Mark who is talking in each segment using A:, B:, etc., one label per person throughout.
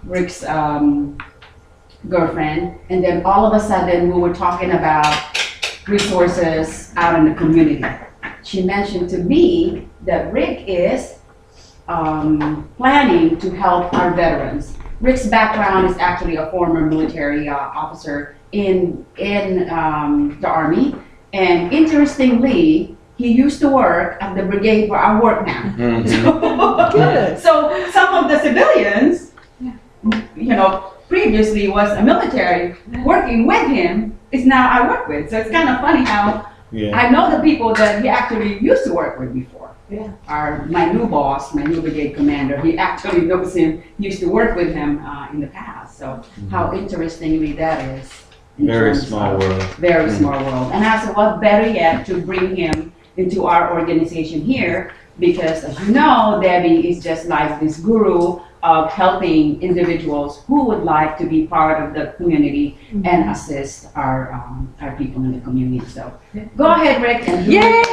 A: Rick's girlfriend, and then all of a sudden we were talking about resources out in the community. She mentioned to me that Rick is planning to help our veterans. Rick's background is actually a former military officer in the Army, and interestingly, he used to work at the brigade where I work now.
B: Good.
A: So some of the civilians, you know, previously was a military working with him, is now I work with. So it's kind of funny how I know the people that he actually used to work with before.
B: Yeah.
A: My new boss, my new brigade commander, he actually knows him, used to work with him in the past. So how interestingly that is.
C: Very small world.
A: Very small world. And I said, what better yet to bring him into our organization here, because as you know, Debbie is just like this guru of helping individuals who would like to be part of the community and assist our people in the community. So go ahead, Rick. And
B: Yay!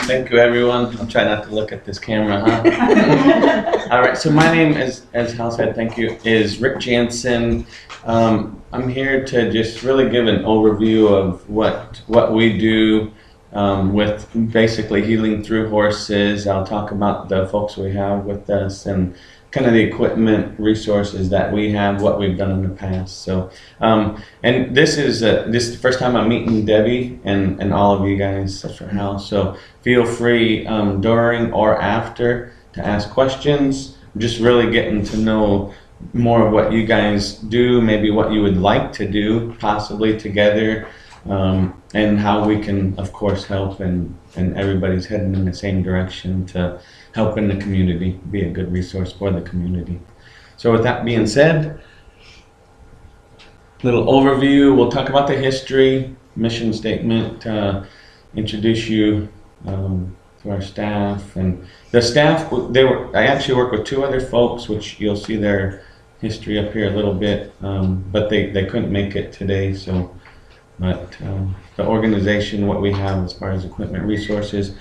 C: Thank you, everyone. I'll try not to look at this camera, huh? All right, so my name, as Hal said, thank you, is Rick Jansen. I'm here to just really give an overview of what we do with basically healing through horses. I'll talk about the folks we have with us and kind of the equipment resources that we have, what we've done in the past. So, and this is the first time I'm meeting Debbie and all of you guys, except for Hal. So feel free during or after to ask questions. Just really getting to know more of what you guys do, maybe what you would like to do, possibly together, and how we can, of course, help, and everybody's heading in the same direction to help in the community, be a good resource for the community. So with that being said, little overview, we'll talk about the history, mission statement, introduce you to our staff. And the staff, I actually work with two other folks, which you'll see their history up here a little bit, but they couldn't make it today. So, but the organization, what we have as far as equipment resources,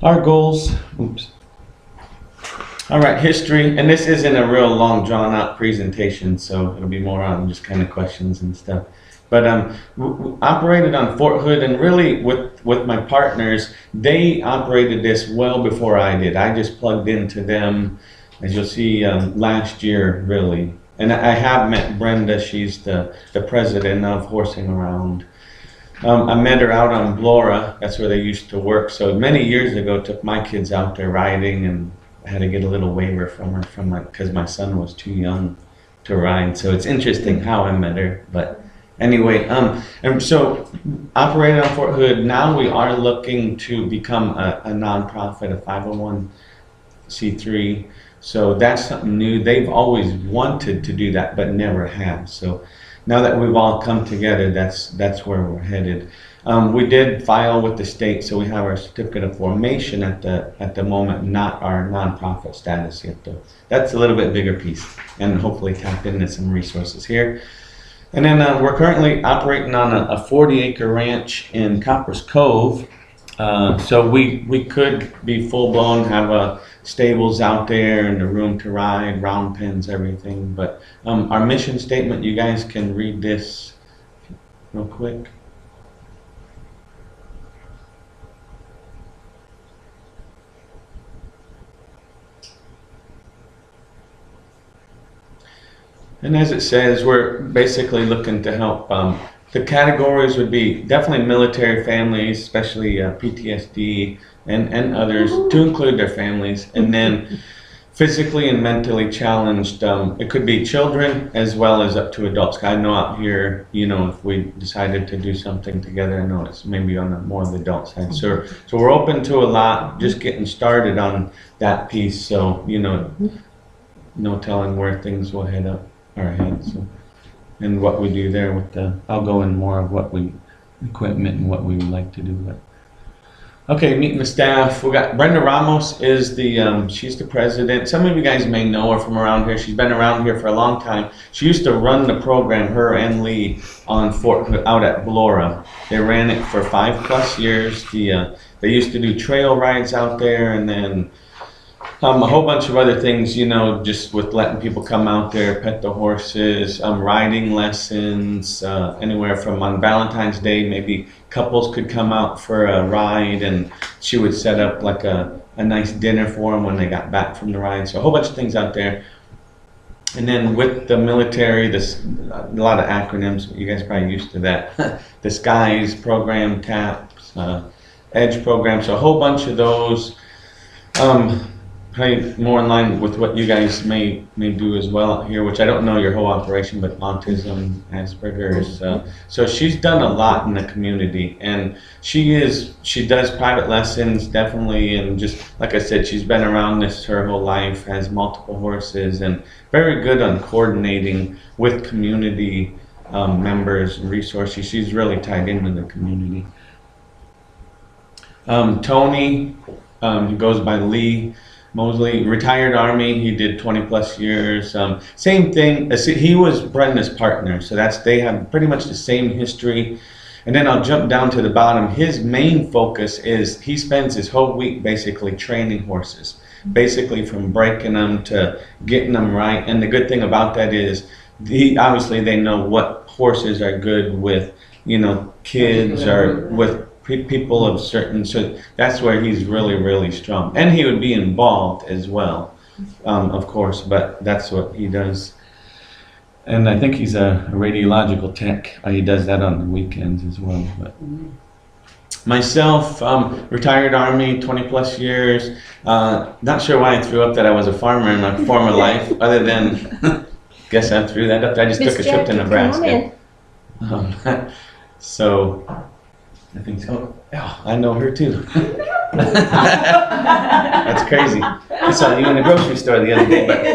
C: our goals, oops. All right, history, and this isn't a real long drawn out presentation, so it'll be more on just kind of questions and stuff. But operated on Fort Hood, and really with my partners, they operated this well before I did. I just plugged into them, as you'll see, last year, really. And I have met Brenda. She's the president of Horsing Around. I met her out on Blora. That's where they used to work. So many years ago, took my kids out there riding, and I had to get a little waiver from her because my son was too young to ride. So it's interesting how I met her. But anyway, and so operating on Fort Hood, now we are looking to become a nonprofit, a 501c3. So that's something new. They've always wanted to do that, but never have. So now that we've all come together, that's where we're headed. We did file with the state, so we have our certificate of formation at the moment, not our nonprofit status yet, though. That's a little bit bigger piece, and hopefully tap into some resources here. And then we're currently operating on a 40-acre ranch in Copperas Cove. So we could be full-blown, have stables out there and a room to ride, round pens, everything. But our mission statement, you guys can read this real quick. And as it says, we're basically looking to help. The categories would be definitely military families, especially PTSD and others, to include their families. And then physically and mentally challenged, it could be children as well as up to adults. I know out here, you know, if we decided to do something together, I know it's maybe on the more of the adult side. So we're open to a lot, just getting started on that piece. So, you know, no telling where things will head up our heads. So, and what we do there with I'll go in more of what equipment and what we would like to do. But okay, meeting the staff. We got Brenda Ramos is she's the president. Some of you guys may know her from around here. She's been around here for a long time. She used to run the program, her and Lee, on Fort Hood out at Blora. They ran it for 5+ years. They used to do trail rides out there, and then A whole bunch of other things, you know, just with letting people come out there, pet the horses, riding lessons, anywhere from on Valentine's Day, maybe couples could come out for a ride, and she would set up like a nice dinner for them when they got back from the ride. So a whole bunch of things out there. And then with the military, this a lot of acronyms. You guys are probably used to that. The SKIES program, TAPS, EDGE program. So a whole bunch of those. Probably more in line with what you guys may do as well out here, which I don't know your whole operation, but autism, Asperger's. So she's done a lot in the community, and she does private lessons definitely, and just like I said, she's been around this her whole life, has multiple horses, and very good on coordinating with community members and resources. She's really tied into the community. Tony, he goes by Lee Mosley, retired Army. He did 20 plus years. Same thing. He was Brenda's partner, so they have pretty much the same history. And then I'll jump down to the bottom. His main focus is he spends his whole week basically training horses, basically from breaking them to getting them right. And the good thing about that is obviously they know what horses are good with, you know, kids or with people of certain, so that's where he's really, really strong. And he would be involved as well, of course, but that's what he does. And I think he's a radiological tech. He does that on the weekends as well. But myself, retired Army, 20 plus years. Not sure why I threw up that I was a farmer in my former life, other than, guess I threw that up. I just took a trip to Nebraska. So, I think so. Oh, I know her too. That's crazy. I saw you in the grocery store the other day, but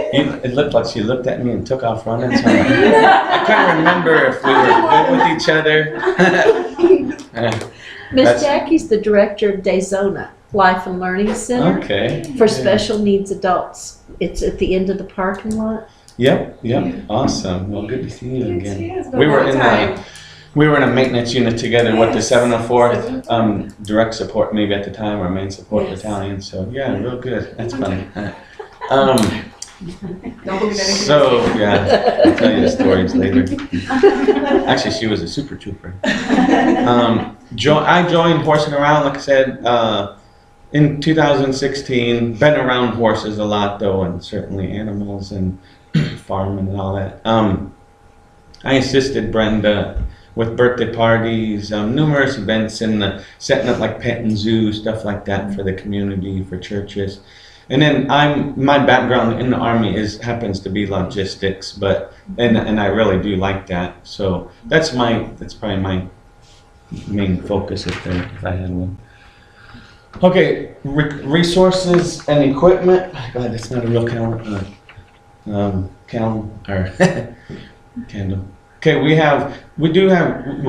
C: it looked like she looked at me and took off running. So I couldn't remember if we were good with each other.
B: Miss Jackie's the director of DayZona Life and Learning Center for special needs adults. It's at the end of the parking lot.
C: Yep. Awesome. Well, good to see you again. We were in a maintenance unit together with the 704th direct support, maybe at the time, or main support battalion. So yeah, real good. That's funny. So yeah, I'll tell you the stories later. Actually, she was a super trooper. I joined Horsing Around, like I said, in 2016. Been around horses a lot though, and certainly animals and farming and all that. I assisted Brenda with birthday parties, numerous events, and setting up like pet and zoo, stuff like that for the community, for churches. And then my background in the Army happens to be logistics, and I really do like that. So that's probably my main focus if I had one. Okay, resources and equipment. God, that's not a real candle. Okay, we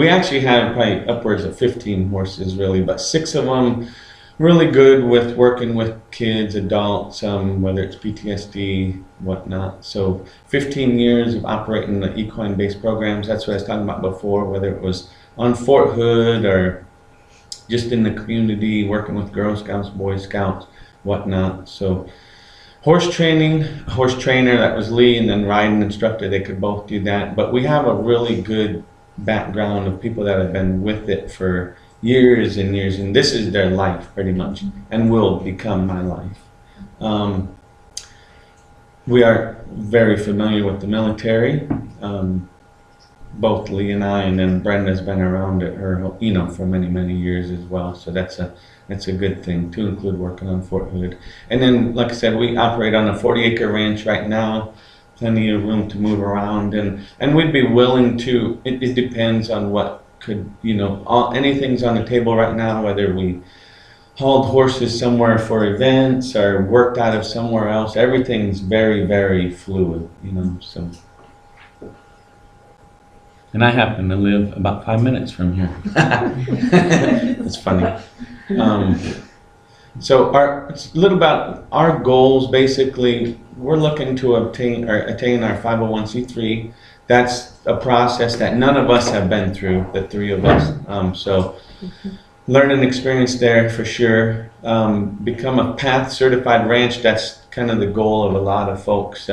C: actually have probably upwards of 15 horses really, but 6 of them really good with working with kids, adults, whether it's PTSD, whatnot. So 15 years of operating the equine-based programs. That's what I was talking about before, whether it was on Fort Hood or just in the community, working with Girl Scouts, Boy Scouts, whatnot. So horse training, horse trainer, that was Lee, and then riding instructor, they could both do that. But we have a really good background of people that have been with it for years and years, and this is their life pretty much, and will become my life. We are very familiar with the military, both Lee and I, and then Brenda's been around it for many, many years as well. So that's a good thing to include working on Fort Hood. And then, like I said, we operate on a 40-acre ranch right now, plenty of room to move around, and we'd be willing to. It depends on what could, anything's on the table right now, whether we hauled horses somewhere for events or worked out of somewhere else. Everything's very, very fluid, so. And I happen to live about 5 minutes from here. It's funny. So a little about our goals. Basically, we're looking to attain our 501c3. That's a process that none of us have been through, the 3 of us. So learning experience there for sure. Become a PATH certified ranch. That's kind of the goal of a lot of folks.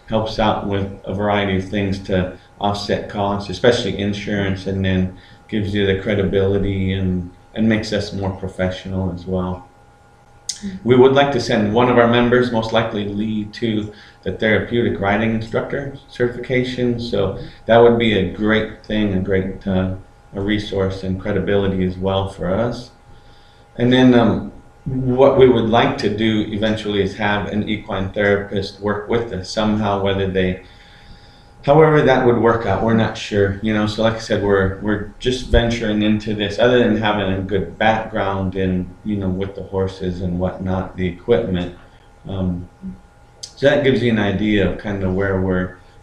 C: Helps out with a variety of things to offset costs, especially insurance, and then gives you the credibility and makes us more professional as well. We would like to send one of our members, most likely Lee, to the therapeutic riding instructor certification. So that would be a great thing, a great a resource and credibility as well for us. And then what we would like to do eventually is have an equine therapist work with us somehow, however that would work out, we're not sure, so like I said, we're just venturing into this, other than having a good background in, with the horses and whatnot, the equipment. So that gives you an idea of kind of where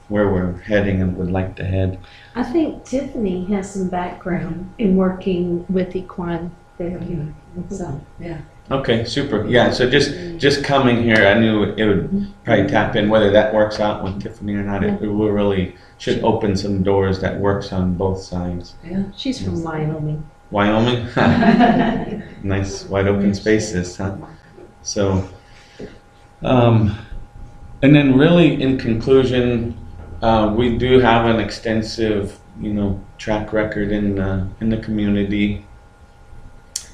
C: we're heading and would like to head.
B: I think Tiffany has some background in working with equine therapy. So,
A: Yeah.
C: Okay, super. Yeah, so just coming here, I knew it would probably tap in. Whether that works out with Tiffany or not, it will really should open some doors that works on both sides.
A: Yeah.
B: she's from Wyoming.
C: Wyoming? Nice wide open spaces, huh? So, and then really in conclusion, we do have an extensive, track record in the community.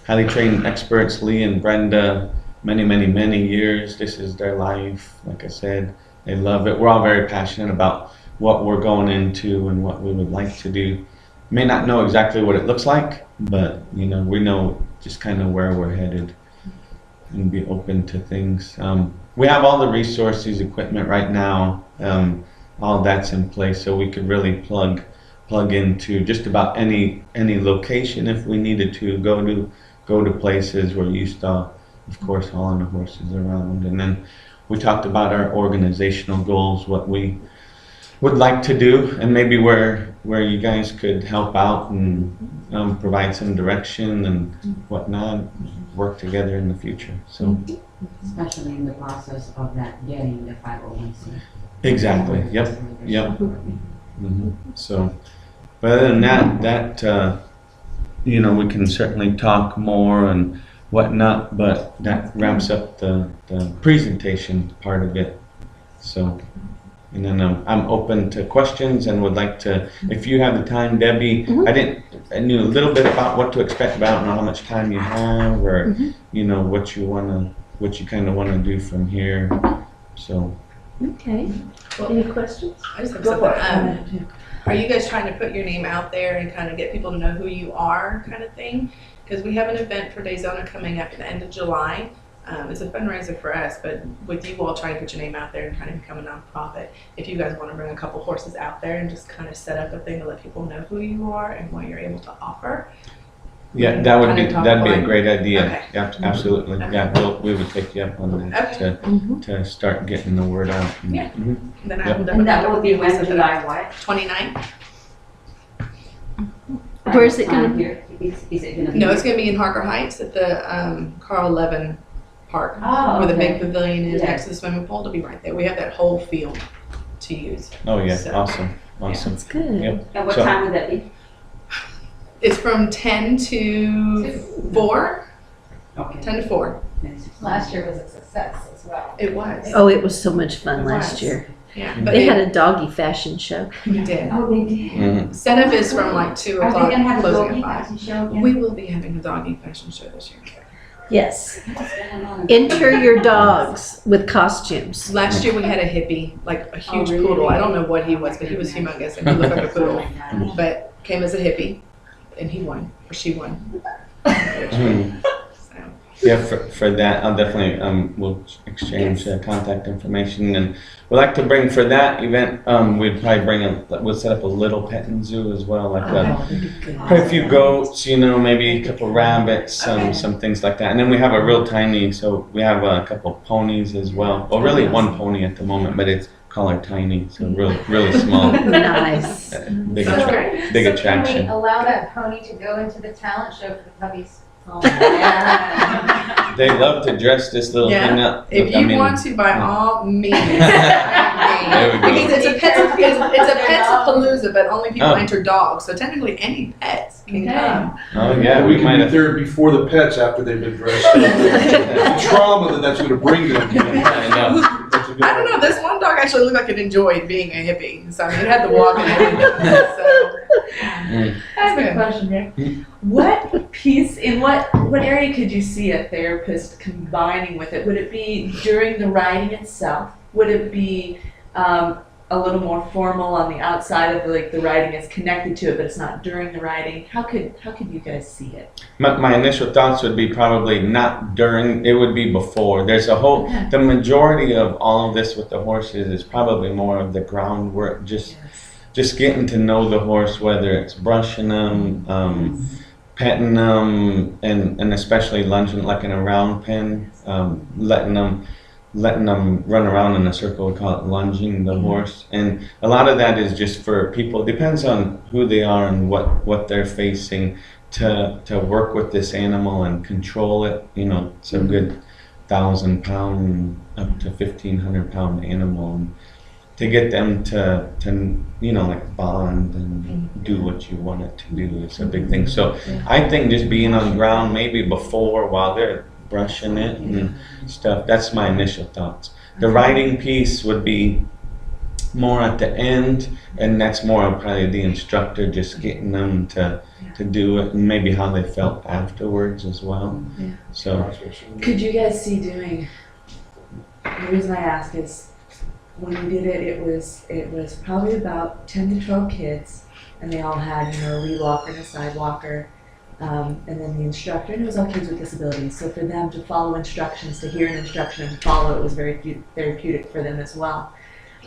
C: Highly trained experts, Lee and Brenda, many years. This is their life. Like I said, they love it. We're all very passionate about what we're going into and what we would like to do. May not know exactly what it looks like, but we know just kind of where we're headed and be open to things. We have all the resources, equipment right now. All that's in place, so we could really plug into just about any location if we needed to go to places where you stop, of course, hauling the horses around. And then we talked about our organizational goals, what we would like to do, and maybe where you guys could help out and provide some direction and whatnot, work together in the future. So,
A: Especially in the process of that getting the 501c.
C: Exactly. Yep. So, but other than that we can certainly talk more and whatnot, but that wraps up the presentation part of it. So, and then I'm open to questions and would like to, if you have the time, Debbie. I knew a little bit about what to expect, but I don't know how much time you have, or what you kind of want to do from here. So.
B: Okay.
D: Well,
B: Any questions?
D: I just have something. Are you guys trying to put your name out there and kind of get people to know who you are, kind of thing? Because we have an event for Dayzona coming up at the end of July. It's a fundraiser for us, but with you all trying to put your name out there and kind of become a nonprofit, if you guys want to bring a couple horses out there and just kind of set up a thing to let people know who you are and what you're able to offer.
C: Yeah, that'd be a great idea.
D: Okay.
C: Yeah, absolutely.
D: Okay.
C: Yeah, we would take you up on that to start getting the word out.
D: Yeah.
C: Mhm.
D: Then
C: Yep.
A: And that will be when, July what?
D: 29th.
B: Where is it gonna
A: be? Is it gonna be?
D: No, it's going to be in Harker Heights at the Carl Levin Park,
A: Oh,
D: where the
A: okay.
D: big pavilion is
A: Yeah.
D: next to the swimming pool. To be right there. We have that whole field to use.
C: Oh yeah,
D: So,
C: awesome.
B: That's good.
C: Yep.
A: And what
C: So-
A: time would that be?
D: It's from 10 to 4.
A: Okay.
D: 10 to 4.
E: Last year was a success as well.
D: It was.
B: Oh, it was so much fun
E: It
B: last
E: was.
B: year.
D: Yeah.
B: They had a doggy fashion show.
D: We did.
A: Oh, they did.
C: Mhm.
D: Setup is from like 2
A: Are they
D: o'clock,
A: gonna have a
D: closing
A: doggy
D: at 5.
A: fashion show again?
D: We will be having a doggy fashion show this year.
B: Yes.
A: What's going on?
B: Enter your dogs with costumes.
D: Last year we had a hippie, like a huge
A: really?
D: poodle. I don't know what he was, but he was humongous and he looked like a poodle.
A: Oh my gosh.
D: But came as a hippie, and he won, or she won.
C: Mhm.
D: So,
C: Yeah, for that, I'll definitely, we'll exchange contact information, and we'd like to bring, for that event, we'd probably we'll set up a little petting zoo as well, like probably a few goats, maybe a couple rabbits, some things like that. And then we have a real tiny, so we have a couple ponies as well. Well, really one pony at the moment, but it's called her tiny, so really small.
B: Nice.
C: Big
D: Sounds great.
C: big
E: So
C: attraction.
E: can we allow that pony to go into the talent show for the puppies?
A: Oh,
C: They love to dress this little thing up.
D: if
C: I
D: you
C: mean,
D: want to, by all means.
C: There we go.
D: Because it's a petspalooza, but only people
C: Oh.
D: enter dogs. So technically, any pets can come.
C: Oh yeah,
F: we
C: we
F: can
C: might
F: be
C: have.
F: there before the pets after they've been dressed up. The trauma that's going to bring them.
C: I know.
F: That's a good
D: I don't know. This one dog actually looked like it enjoyed being a hippie. So I mean, it had the walk and everything. So
G: I have a question here. What piece, in what area could you see a therapist combining with it? Would it be during the riding itself? Would it be a little more formal on the outside of like the riding is connected to it, but it's not during the riding? How could you guys see it?
C: My initial thoughts would be probably not during, it would be before. There's a whole, the majority of all of this with the horses is probably more of the groundwork, just getting to know the horse, whether it's brushing them, petting them, and especially lunging like in a round pen, letting them run around in a circle. We call it lunging the horse. And a lot of that is just for people, depends on who they are and what they're facing, to work with this animal and control it. You know, it's a good 1,000-pound up to 1,500-pound animal, and to get them to you know, like bond and do what you want it to do is a big thing. So I think just being on the ground maybe before, while they're brushing it and stuff, that's my initial thoughts. The riding piece would be more at the end, and that's more of probably the instructor just getting them to do it, and maybe how they felt afterwards as well. So
G: Could you guys see doing, the reason I ask is, when we did it, it was probably about 10 to 12 kids, and they all had, you know, a lead walker and a side walker, and then the instructor, and it was all kids with disabilities. So for them to follow instructions, to hear an instruction and follow it was very therapeutic for them as well.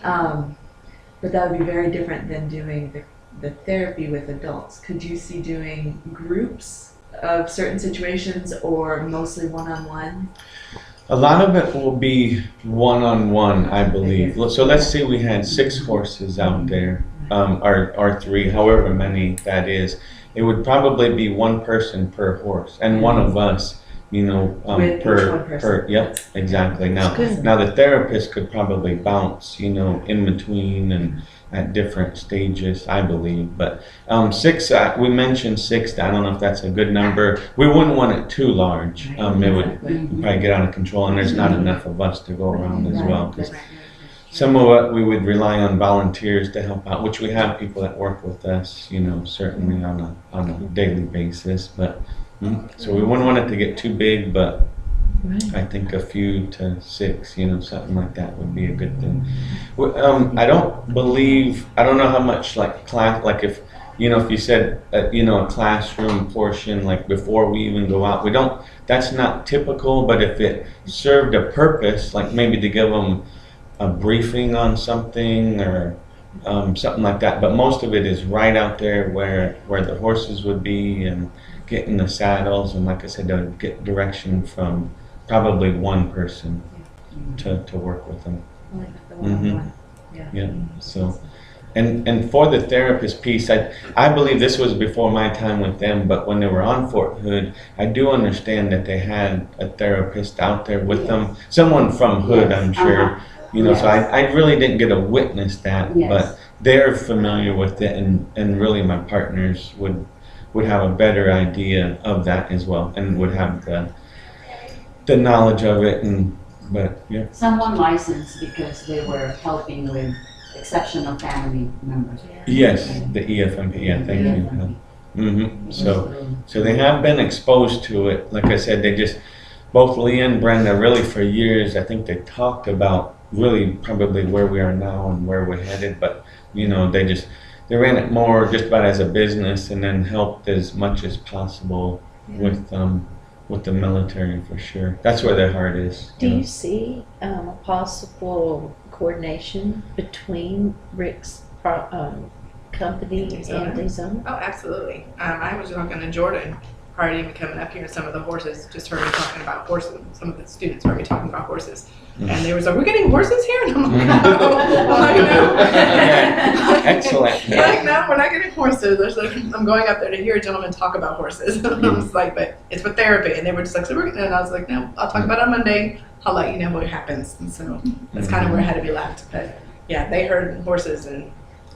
G: But that would be very different than doing the therapy with adults. Could you see doing groups of certain situations, or mostly one-on-one?
C: a lot of it will be one-on-one, I believe. So let's say we had 6 horses out there, or 3, however many that is. It would probably be 1 person per horse, and one of us, you know, per yep, exactly. Now the therapist could probably bounce, you know, in between and at different stages, I believe. But 6, we mentioned 6. I don't know if that's a good number. We wouldn't want it too large. It would probably get out of control, and there's not enough of us to go around as well. Because some of it we would rely on volunteers to help out, which we have people that work with us, you know, certainly on a daily basis. But so we wouldn't want it to get too big, but I think a few to 6, you know, something like that would be a good thing. I don't know how much like class, like if, you know, if you said, you know, a classroom portion, like before we even go out, that's not typical, but if it served a purpose, like maybe to give them a briefing on something or something like that. But most of it is right out there where the horses would be, and getting the saddles, and like I said, to get direction from probably 1 person to work with them. Yeah. So, and for the therapist piece, I believe this was before my time with them, but when they were on Fort Hood, I do understand that they had a therapist out there with them, someone from Hood, I'm sure. You know, so I really didn't get to witness that, but they're familiar with it, and really my partners would have a better idea of that as well, and would have the knowledge of it.
A: Someone licensed because they were helping with exceptional family members.
C: Yes, the EFMP, thank you. So they have been exposed to it. Like I said, both Lee and Brenda, really for years, I think they talked about really probably where we are now and where we're headed, but you know, they ran it more just about as a business, and then helped as much as possible with the military, for sure. That's where their heart is.
B: Do you see a possible coordination between Rick's company and Dayzona?
D: Oh, absolutely. I was talking to Jordan prior to even coming up here, and some of the horses just heard me talking about horses. Some of the students heard me talking about horses. And they were like, "We're getting horses here?" And I'm like, "No." I'm like, "No."
C: Excellent.
D: Like, "No, we're not getting horses." I'm going up there to hear a gentleman talk about horses. I was like, "But it's for therapy." And they were just like, "So we're," and I was like, "No, I'll talk about it on Monday. I'll let you know what happens." And so that's kind of where I had to be left. But yeah, they heard horses and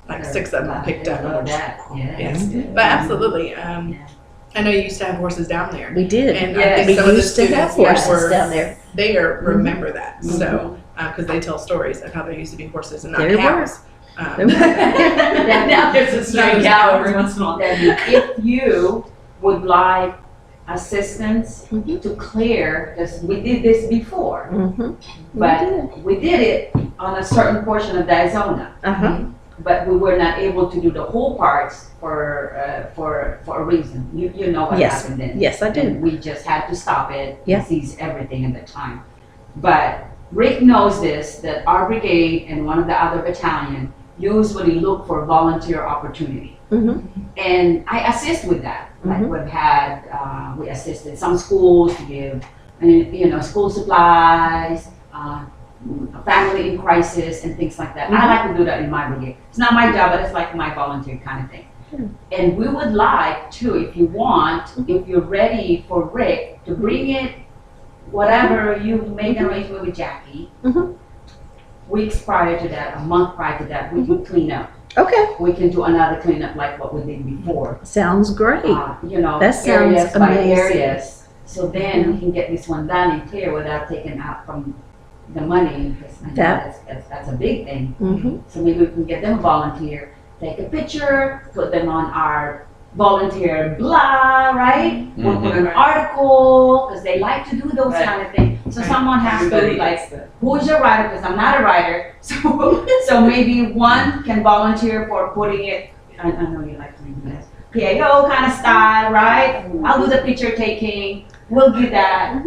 D: like 6 of them picked up.
A: Love that.
D: Yes, but absolutely. I know you used to have horses down there.
B: We did.
D: And I
A: Yes.
D: think
B: We
D: some of the
B: used to have
D: students
B: horses
D: were
B: down there.
D: there remember that. So, because they tell stories of how there used to be horses and not
B: There were.
D: cows.
B: There were.
A: Now there's a stray cow every once in a while. If you would like assistance to clear, because we did this before, but we did it on a certain portion of Arizona. But we were not able to do the whole parts for a reason. You know what
B: Yes.
A: happened then.
B: Yes, I do.
A: And we just had to stop it
B: Yeah.
A: and seize everything at the time. But Rick knows this, that our brigade and one of the other battalion usually look for volunteer opportunity. And I assist with that. Like we've had, we assisted some schools to give, school supplies, family in crisis and things like that. I like to do that in my brigade. It's not my job, but it's like my volunteer kind of thing. And we would like to, if you want, if you're ready for Rick to bring it, whatever you make an arrangement with Jackie, weeks prior to that, a month prior to that, we can clean up.
B: Okay.
A: We can do another cleanup like what we did before.
B: Sounds great.
A: That
B: sounds
A: areas by
B: amazing.
A: areas. So then we can get this one done and clear without taking out from the money, because I know that's a big thing. So maybe we can get them a volunteer, take a picture, put them on our volunteer blah, right? We'll put an article, because they like to do those kind of things. So someone has to like, who's your writer? Because I'm not a writer. So maybe one can volunteer for putting it, I know you like to do this, PAO kind of style, right? I'll do the picture taking, we'll do that.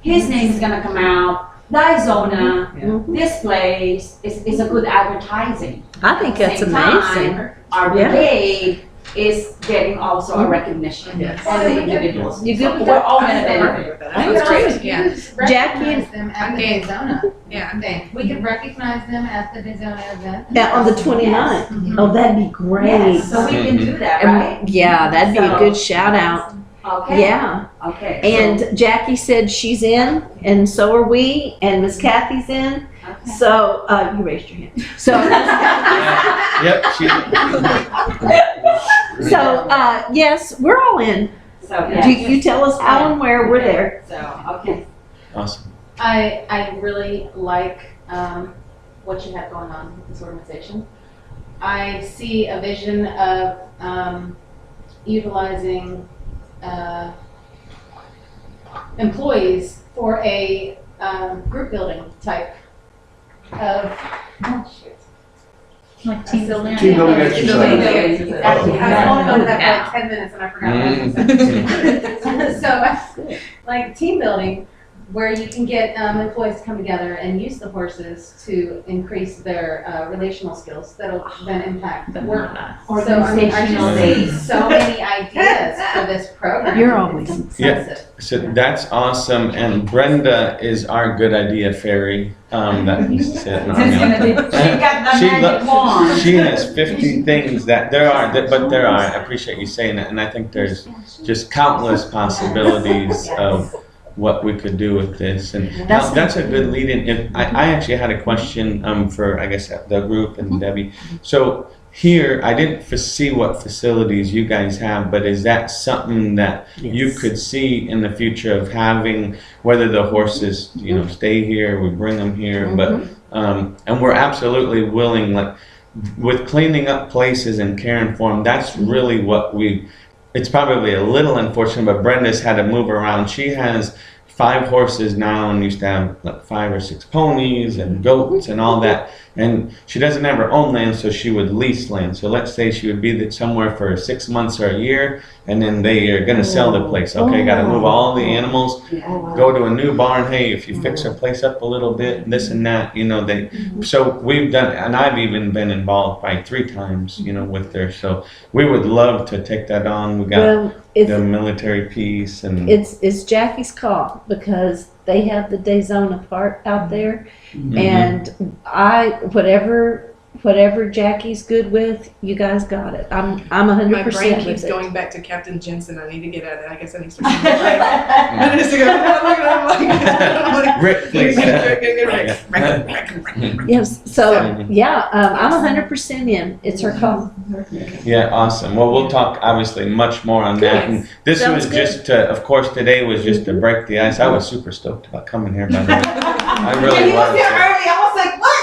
A: His name is gonna come out. Arizona, this place is a good advertising.
B: I think that's
A: Same
B: amazing.
A: time, our brigade is getting also a recognition
D: Yes.
A: as the individuals.
B: You good with
A: We're
B: that?
A: all gonna
D: I'm
A: benefit.
D: with that.
B: I
D: That's
B: agree.
D: great. Yeah.
B: Jackie
E: Recognize them at the
D: Okay.
E: Dayzona
D: Yeah.
E: thing. We could recognize them at the Dayzona event.
B: Yeah, on the 29th. Oh, that'd be great.
A: Yes, so we can do that, right?
B: And yeah, that'd be a good shout out.
A: Okay.
B: Yeah.
A: Okay.
B: And Jackie said she's in, and so are we, and Miss Kathy's in.
A: Okay.
B: So, you raised your hand. So,
C: Yep,
B: yes, we're all in.
A: So, yeah.
B: You tell us how and where, we're there.
A: So, okay.
C: awesome.
H: I really like what you have going on with this organization. I see a vision of utilizing employees for a group building type of
B: Like
F: Team building exercise.
E: Actually, I was only on that for like 10 minutes and I forgot what I said. So, like team building, where you can get employees to come together and use the horses to increase their relational skills that'll then impact the work. So, I mean, I just see so many ideas for this program.
B: You're always
C: Yeah, so that's awesome. And Brenda is our good idea fairy that used to sit in our
A: She's gonna be- she got the magic wand.
C: She has 50 things that there are, I appreciate you saying that. And I think there's just countless possibilities of what we could do with this. And that's a good lead in. I actually had a question for, I guess, the group and Debbie. So here, I didn't foresee what facilities you guys have, but is that something that you could see in the future of having, whether the horses, stay here, we bring them here, but, and we're absolutely willing, like, with cleaning up places and caring for them, that's really what it's probably a little unfortunate, but Brenda's had to move around. She has 5 horses now and used to have like 5 or 6 ponies and goats and all that. And she doesn't ever own land, so she would lease land. So let's say she would be somewhere for 6 months or a year, and then they are going to sell the place. Okay, got to move all the animals, go to a new barn. Hey, if you fix our place up a little bit, this and that, So we've done, and I've even been involved by 3 times, with her. So we would love to take that on. We got the military piece, and
B: it's Jackie's call, because they have the Dayzona part out there, and whatever whatever Jackie's good with, you guys got it. I'm
D: My
B: 100%
D: brain
B: with
D: keeps
B: it.
D: going back to Captain Jensen. I need to get at it. I guess I need to start saying it right. I need to go, I'm like,
C: Rick, please.
B: Yes. So yeah, I'm 100% in. It's her call.
C: Yeah, awesome. Well, we'll talk obviously much more on that. And this
B: Sounds
C: was just to, of course, today was just to break the ice. I was super stoked about coming here, by the way. I really was.
E: I was like, what?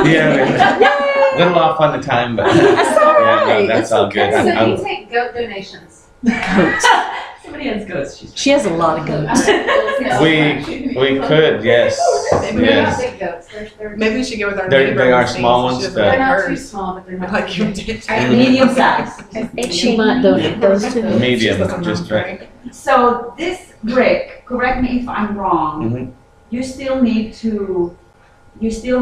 C: Yeah, a little off on the time, but
B: That's all right.
C: yeah, no, that's
B: It's
C: all
B: okay.
C: good.
H: So you take goat donations.
B: Goats.
E: Somebody has ghosts.
B: She has a lot of goats.
C: We could, yes,
H: Maybe they're not
C: yes.
H: big goats. They're
D: maybe we should go with our
C: They
D: neighbor.
C: are
D: who
C: small
D: sings.
C: ones
D: She
C: that-
D: doesn't
H: they're not
D: like
H: too
D: hers.
H: small, but they're not
D: Like
H: too
D: you
H: big.
D: did.
E: Medium size.
B: She might donate those to me.
C: Medium,
D: She's looking
C: just
D: wrong,
C: right.
A: So this, Rick, correct me if I'm wrong,
C: Mhm.
A: you still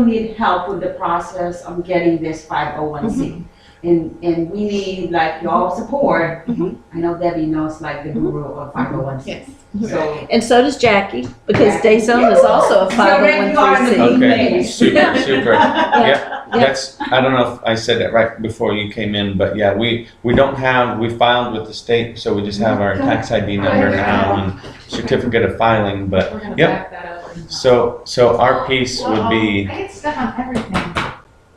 A: need help with the process of getting this 501c. And we need like your support. I know Debbie knows like the guru of 501c.
D: Yes.
A: So,
B: And so does Jackie, because Dayzona is also a
A: So Rick, you are in the
B: 501c.
C: Okay, super,
B: Yeah.
C: super.
B: Yeah.
C: Yep, that's, I don't know if I said that right before you came in, but yeah, we don't have, we filed with the state, so we just have our tax ID number now and certificate of filing, but
H: We're gonna
C: Yep.
H: back that up.
C: so our piece would be,
H: I get stuck on everything.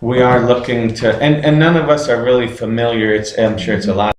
C: we are looking to, and none of us are really familiar, I'm sure it's a lot